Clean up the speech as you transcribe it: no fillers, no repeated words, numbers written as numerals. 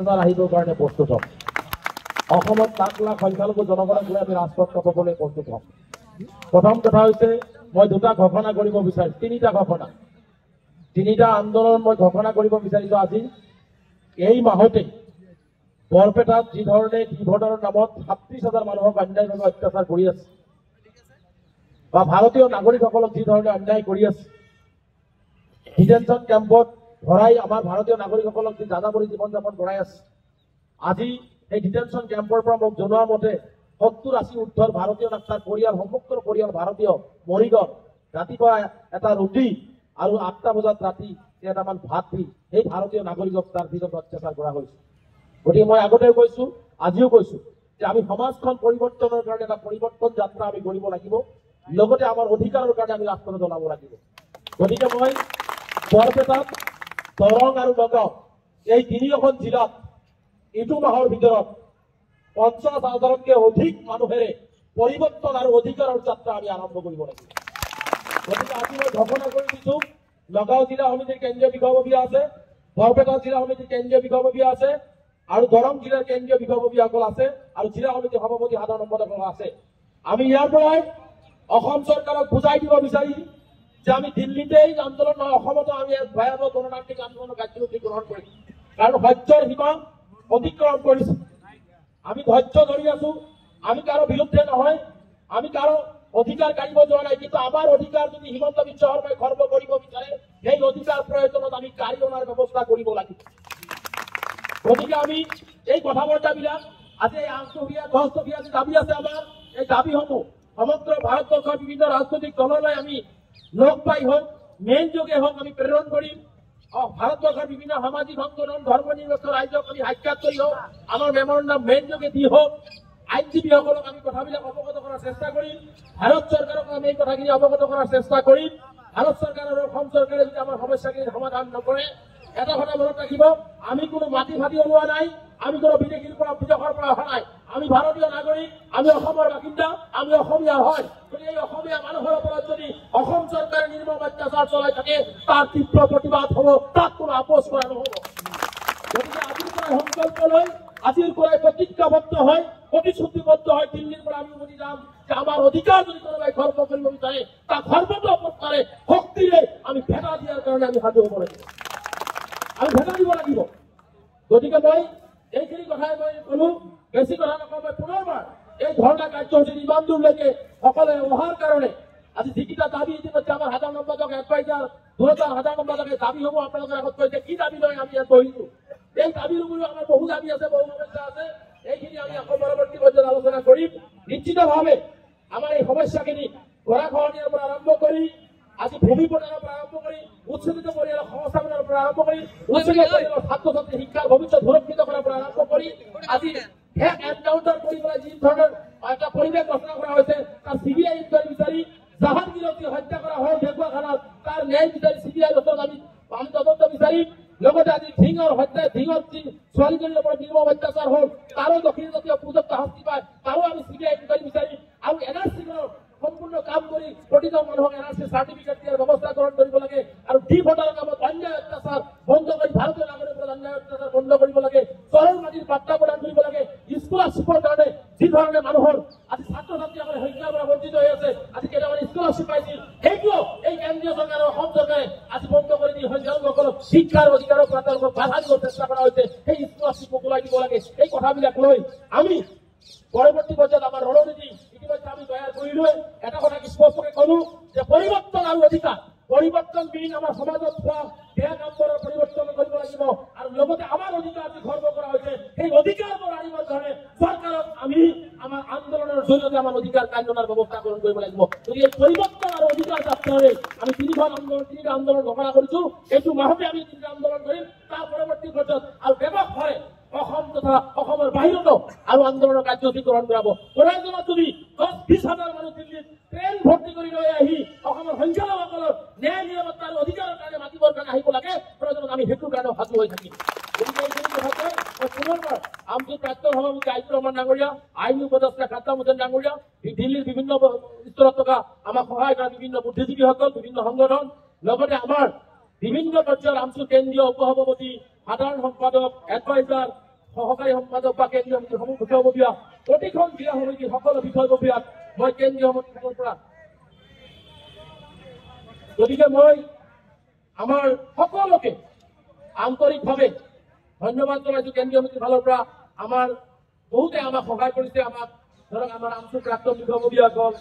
আহিবৰ কাৰণে প্ৰস্তুত হ'ম। অসমত লাখ লাখ সংখ্যালঘু জনগণক লৈ আমি ৰাজপথ পাবলৈ প্ৰস্তুত হ'ম। প্ৰথম কথা হৈছে মই দুটা ঘোষণা কৰিব বিচাৰিছোঁ, তিনিটা ঘোষণা, তিনিটা আন্দোলন মই ঘোষণা কৰিব বিচাৰিছোঁ। আজি এই মাহতে বৰপেটাত যি ধৰণে ভোটাৰৰ নামত ৩৭,০০০ মানুহক অন্যায়ভাৱে অত্যাচাৰ কৰি আছে বা ভাৰতীয় নাগৰিকসকলক যি ধৰণে অন্যায় কৰি আছে, ডিটেনশ্যন কেম্পত ভৰাই আমাৰ ভাৰতীয় নাগৰিকসকলক যি যাযাবৰী জীৱন যাপন কৰাই আছে, আজি এই ডিটেনশ্যন কেম্পৰ পৰা মোক জনোৱা মতে ৭০-৮০ ঊৰ্ধৰ ভাৰতীয় তাৰ পৰিয়াল, সমগ্ৰ পৰিয়াল ভাৰতীয় মৰি গ'ল। ৰাতিপুৱা এটা ৰুটি আৰু ৮টা বজাত ৰাতি কেইটামান ভাত দি সেই ভাৰতীয় নাগৰিকক তাৰ ভিতৰত অত্যাচাৰ কৰা হৈছে। গতিকে মই আগতেও কৈছো, আজিও কৈছো যে আমি সমাজখন পৰিৱৰ্তনৰ কাৰণে এটা পৰিৱৰ্তন যাত্ৰা আমি কৰিব লাগিব, লগতে আমাৰ অধিকাৰৰ কাৰণে আমি ৰাজপথত ওলাব লাগিব। গতিকে মই বৰপেটাত, দৰং আৰু নগাঁও এই তিনিখন জিলাত এইটো মাহৰ ভিতৰত ৫০,০০০তকৈ অধিক মানুহেৰে পৰিৱৰ্তন আৰু অধিকাৰৰ যাত্ৰা আমি আৰম্ভ কৰিব লাগিব। গতিকে আজি মই ঘোষণা কৰি দিছো, নগাঁও জিলা সমিতিৰ কেন্দ্ৰীয় বিষয়ববীয়া আছে, বৰপেটা জিলা সমিতিৰ কেন্দ্ৰীয় বিষয়ববীয়া আছে আৰু দৰং জিলাৰ কেন্দ্ৰীয় বিষয়ববীয়াসকল আছে আৰু জিলা সমিতিৰ সভাপতি সাধাৰণ সম্পাদক আছে। আমি ইয়াৰ পৰাই অসম চৰকাৰক বুজাই দিব বিচাৰি যে আমি দিল্লীতেই আন্দোলন নহয়, অসমতো আমি এক ভয়াৱহ গণতান্ত্ৰিক আন্দোলনৰ কাৰ্যসূচী গ্ৰহণ কৰিম। কাৰণ সত্যৰ সীমা অতিক্ৰম কৰিছো, আমি ধৈৰ্য ধৰি আছো, আমি কাৰো বিৰুদ্ধে নহয়, আমি কাৰো অধিকাৰ কাঢ়িব যোৱা নাই, কিন্তু আমাৰ অধিকাৰ যদি হিমন্ত বিশ্ব শৰ্মাই খৰ্ব কৰিব বিচাৰে, সেই অধিকাৰ প্ৰয়োজনত আমি কাঢ়ি অনাৰ ব্যৱস্থা কৰিব লাগিব। গতিকে আমি এই কথা বাৰ্তাবিলাক আজি এই ৮-১০ দাবী আছে আমাৰ, এই দাবীসমূহ সমগ্ৰ ভাৰতবৰ্ষৰ বিভিন্ন ৰাজনৈতিক দললৈ আমি লগ পাই হওক, মেইল যোগে হওক আমি প্ৰেৰণ কৰিম। ভাৰতবৰ্ষৰ বিভিন্ন সামাজিক সংগঠন, ধৰ্ম নিৰপেক্ষ ৰাইজক আমি সাক্ষাৎ কৰি হওক, আমাৰ মেমৰেণ্ডাম মেইল যোগে দি হওক, আইনজীৱীসকলক আমি কথাবিলাক অৱগত কৰাৰ চেষ্টা কৰিম। ভাৰত চৰকাৰক আমি এই কথাখিনি অৱগত কৰাৰ চেষ্টা কৰিম। ভাৰত চৰকাৰ আৰু অসম চৰকাৰে যদি আমাৰ সমস্যাখিনি সমাধান নকৰে, এটা কথা মনত ৰাখিব, আমি কোনো মাটি ফাটি ওলোৱা নাই, আমি কোনো বিদেশৰ পৰা অহা নাই, আমি ভাৰতীয় নাগৰিক, আমি অসমৰ বাসিন্দা, আমি অসমীয়া হয়। গতিকে এই অসমীয়া মানুহৰ ওপৰত যদি অসম চৰকাৰে নিৰ্মম অত্যাচাৰ চলাই থাকে, তাৰ তীব্ৰ প্ৰতিবাদ হ'ব, তাক কোনো আপোচ কৰা নহ'ব। গতিকে আজিৰ পৰাই সংকল্প লৈ, আজিৰ পৰাই প্ৰতিজ্ঞাবদ্ধ হয়, প্ৰতিশ্ৰুতিবদ্ধ হয়, দিল্লীৰ পৰা আমি উভতি যাম যে আমাৰ অধিকাৰ যদি কোনোবাই খৰ্ব কৰিব বিচাৰে, তাক সৰ্বত্ৰ প্ৰকাৰে শক্তিৰে আমি ভেটা দিয়াৰ কাৰণে আমি সাজু হ'ব লাগিব, আমি ভেটা দিব লাগিব। গতিকে মই এইখিনি কথাই মই কলো, বেছি কথা নকওঁ। মই পুনৰবাৰ এই ধৰ্ণা কাৰ্যসূচীত ইমান দূৰলৈকে সকলোৱে অহাৰ কাৰণে আজি যিকেইটা দাবী ইতিমধ্যে আমাৰ সাধাৰণ সম্পাদক এডভাইজাৰ ২০০০ সাধাৰণ সম্পাদকে দাবীসমূহ আপোনালোকৰ আগত কৈছে, কি দাবী লৈ আমি ইয়াত বহিছো, এই দাবীৰ উপৰিও আমাৰ বহু দাবী আছে, বহু সমস্যা আছে, এইখিনি আমি আকৌ পৰৱৰ্তী পৰ্যায়ত আলোচনা কৰিম। নিশ্চিতভাৱে আমাৰ এই সমস্যাখিনি গৰাখহনীয়াৰ পৰা আৰম্ভ কৰি, আজি ভূমি প্ৰদানৰ পৰা আৰম্ভ কৰি, উচ্ছেদিত পৰিয়ালৰ সংস্থাপনৰ পৰা আৰম্ভ কৰি, উচ্ছেদিত পৰিয়ালৰ ছাত্ৰ ছাত্ৰী শিক্ষাৰ ভৱিষ্যত সুৰক্ষিত কৰাৰ পৰা আৰম্ভ কৰি, আজি হেক এনকাউণ্টাৰ কৰি পেলাই যি ধৰণৰ এটা পৰিৱেশ ৰচনা কৰা হৈছে, তাৰ CBI ইনকুৱাৰী বিচাৰি জাহাংগীৰক হত্যা কৰা হয় ঢেকুৱাখানাত, তাৰ ন্যায় বিচাৰি CBI ওচৰত আমি তদন্ত বিচাৰিম। লগতে আজি ধিঙৰ হত্যা, ধিঙত যি ছোৱালীজনীৰ ওপৰত নিৰ্মম অত্যাচাৰ হ'ল, তাৰো দক্ষিণ জাতীয় উপযুক্ত শাস্তি পায়, তাৰো আমি CBI ইনকুৱাৰী বিচাৰিম। আৰু NRC-খনৰ সম্পূৰ্ণ কাম কৰি প্ৰতিজন মানুহক NRC চাৰ্টিফিকেট দিয়াৰ ব্যৱস্থা গ্ৰহণ কৰিব লাগে। আৰু ভোটাৰৰ নামত অন্যায় অত্যাচাৰ বন্ধ কৰি, ভাৰতীয় নাগৰিকৰ অন্যায় অত্যাচাৰ বন্ধ কৰিব লাগে, চৰৰ মাটিৰ বাৰ্তা প্ৰদান কৰিব লাগে। স্কলাৰশ্বিপৰ কাৰণে যি ধৰণে মানুহৰ আজি ছাত্ৰ ছাত্ৰীসকলে সংখ্যাৰ পৰা বঞ্চিত হৈ আছে, আজি কেইটামান স্কলাৰশ্বিপ পাইছিল, সেইটোও এই কেন্দ্ৰীয় চৰকাৰ আৰু অসম চৰকাৰে আজি বন্ধ কৰি দি সংখ্যালঘুসকলক শিক্ষাৰ অধিকাৰৰ পৰা তেওঁলোকক বাধা দিব চেষ্টা কৰা হৈছে, সেই স্কলাৰশ্বিপ ওলাই দিব লাগে। এই কথাবিলাক লৈ আমি পৰৱৰ্তী পৰ্যায়ত আমাৰ ৰণনীতি ইতিমধ্যে আমি তৈয়াৰ কৰিলোৱে। এটা কথা স্পষ্টকে কলো যে পৰিৱৰ্তন আৰু অধিকাৰ, পৰিৱৰ্তন বিহীন আমাৰ সমাজত হোৱা বেয়া কামবোৰৰ পৰিৱৰ্তন কৰিব লাগিব, আৰু লগতে আমাৰ অধিকাৰ যি খৰ্ব কৰা হৈছে, সেই অধিকাৰবোৰ আনিবৰ কাৰণে চৰকাৰক আমি আমাৰ আন্দোলনৰ জৰিয়তে আমাৰ অধিকাৰ কাৰ্যকৰৰ ব্যৱস্থা গ্ৰহণ কৰিব লাগিব। গতিকে পৰিৱৰ্তন আৰু অধিকাৰ যাত্ৰাৰে আমি তিনিটা আন্দোলন ঘোষণা কৰিছো। এইটো মাহতে আমি 3টা আন্দোলন কৰিম। তাৰ পৰৱৰ্তী পৰ্যায়ত আৰু ব্যাপকভাৱে অসম তথা অসমৰ বাহিৰতো আৰু আন্দোলনৰ কাৰ্যসূচী গ্ৰহণ কৰাব। প্ৰয়োজনত যদি 10-20 হাজাৰ মানুহ দিল্লীত ট্ৰেইন ভৰ্তি কৰি লৈ আহি অসমৰ সংখ্যালঘুসকলৰ ন্যায় নিৰাপত্তা আৰু অধিকাৰৰ কাৰণে মাতিবৰ কাৰণে আহিব লাগে, প্ৰয়োজনত আমি সেইটোৰ কাৰণে সাজু হৈ থাকিম। গতিকে এইখিনি কথাতে মই পুনৰবাৰ আমটোৰ প্ৰাক্তন সভাপতি আইনুৰ ৰহমান ডাঙৰীয়া, আইনী উপদেষ্টা খাদ্দাম হোসেন ডাঙৰীয়া, দিল্লীৰ বিভিন্ন স্তৰত থকা আমাক সহায় কৰা বিভিন্ন বুদ্ধিজীৱীসকল, বিভিন্ন সংগঠন, লগতে আমাৰ বিভিন্ন পৰ্যায়ৰ আমটোৰ কেন্দ্ৰীয় উপসভাপতি, সাধাৰণ সম্পাদক, এডভাইজাৰ, সহকাৰী সম্পাদক বা কেন্দ্ৰীয় সমিতিসমূহ বিষয়ববীয়া প্ৰতিখন জিলা সমিতিৰ সকলো বিষয়ববীয়াক মই কেন্দ্ৰীয় সমিতিৰ ফালৰ পৰা গতিকে মই আমাৰ সকলোকে আন্তৰিকভাৱে ধন্যবাদ জনাইছো। কেন্দ্ৰীয় সমিতিৰ ফালৰ পৰা আমাৰ বহুতে আমাক সহায় কৰিছে। আমাক ধৰক আমাৰ আমচুৰ প্ৰাক্তন বিষয়ববীয়াসকল